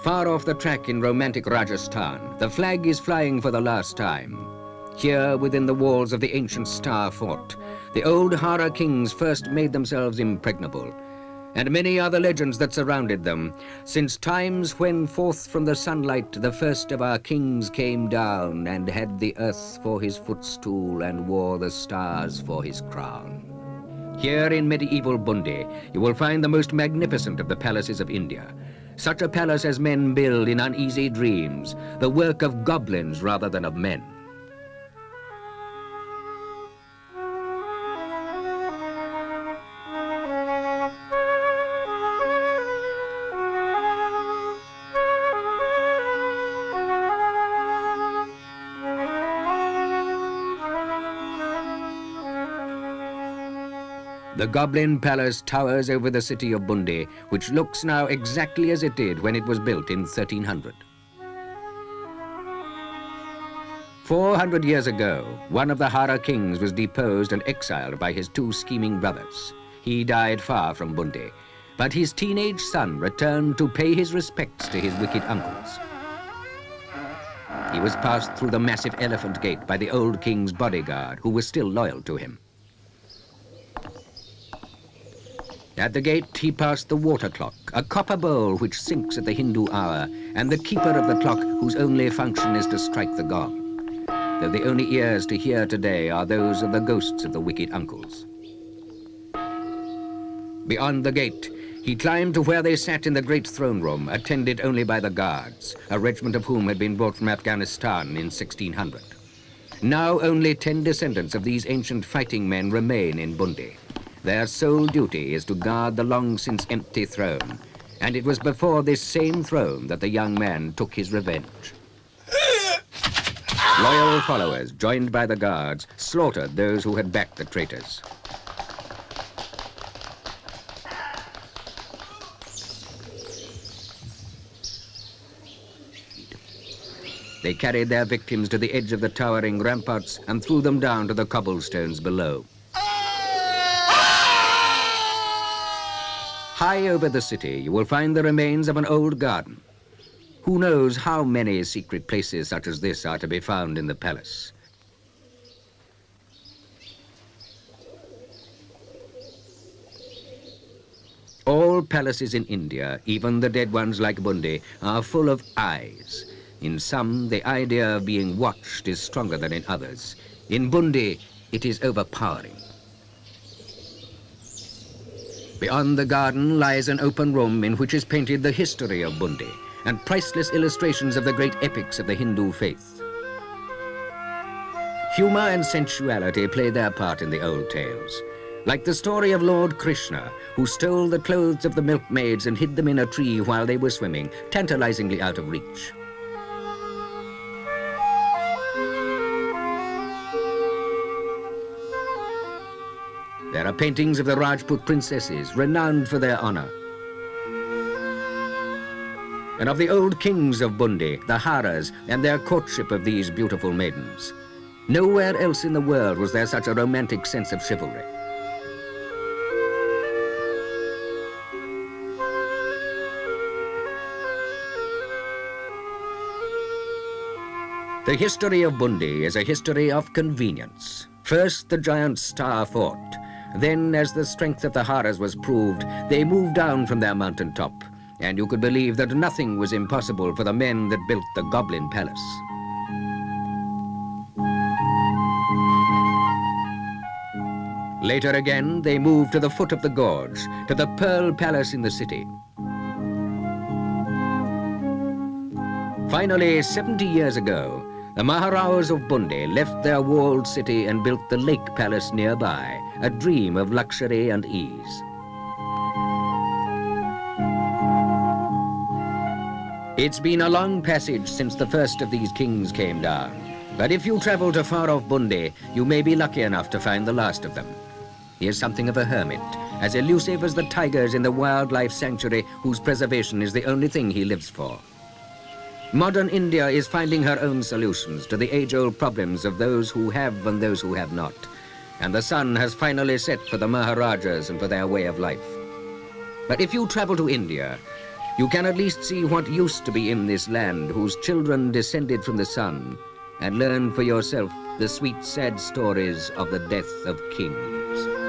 Far off the track in romantic Rajasthan, the flag is flying for the last time. Here, within the walls of the ancient Star Fort, the old Hara kings first made themselves impregnable, and many are the legends that surrounded them, since times when forth from the sunlight the first of our kings came down and had the earth for his footstool and wore the stars for his crown. Here in medieval Bundi, you will find the most magnificent of the palaces of India. Such a palace as men build in uneasy dreams, the work of goblins rather than of men. The Goblin Palace towers over the city of Bundi, which looks now exactly as it did when it was built in 1300. 400 years ago, one of the Hara kings was deposed and exiled by his two scheming brothers. He died far from Bundi, but his teenage son returned to pay his respects to his wicked uncles. He was passed through the massive elephant gate by the old king's bodyguard, who was still loyal to him. At the gate, he passed the water clock, a copper bowl which sinks at the Hindu hour, and the keeper of the clock, whose only function is to strike the gong, though the only ears to hear today are those of the ghosts of the wicked uncles. Beyond the gate, he climbed to where they sat in the great throne room, attended only by the guards, a regiment of whom had been brought from Afghanistan in 1600. Now only 10 descendants of these ancient fighting men remain in Bundi. Their sole duty is to guard the long-since empty throne, and it was before this same throne that the young man took his revenge. Loyal followers, joined by the guards, slaughtered those who had backed the traitors. They carried their victims to the edge of the towering ramparts and threw them down to the cobblestones below. High over the city, you will find the remains of an old garden. Who knows how many secret places such as this are to be found in the palace? All palaces in India, even the dead ones like Bundi, are full of eyes. In some, the idea of being watched is stronger than in others. In Bundi, it is overpowering. Beyond the garden lies an open room in which is painted the history of Bundi and priceless illustrations of the great epics of the Hindu faith. Humor and sensuality play their part in the old tales, like the story of Lord Krishna, who stole the clothes of the milkmaids and hid them in a tree while they were swimming, tantalizingly out of reach. There are paintings of the Rajput princesses, renowned for their honor, and of the old kings of Bundi, the Haras, and their courtship of these beautiful maidens. Nowhere else in the world was there such a romantic sense of chivalry. The history of Bundi is a history of convenience. First, the giant Star Fort. Then, as the strength of the Haras was proved, they moved down from their mountain top, and you could believe that nothing was impossible for the men that built the Goblin Palace. Later again, they moved to the foot of the gorge, to the Pearl Palace in the city. Finally, 70 years ago, the Maharaos of Bundi left their walled city and built the Lake Palace nearby, a dream of luxury and ease. It's been a long passage since the first of these kings came down, but if you travel to far-off Bundi, you may be lucky enough to find the last of them. He is something of a hermit, as elusive as the tigers in the wildlife sanctuary whose preservation is the only thing he lives for. Modern India is finding her own solutions to the age-old problems of those who have and those who have not. And the sun has finally set for the Maharajas and for their way of life. But if you travel to India, You can at least see what used to be in this land, whose children descended from the sun, and learn for yourself the sweet, sad stories of the death of kings.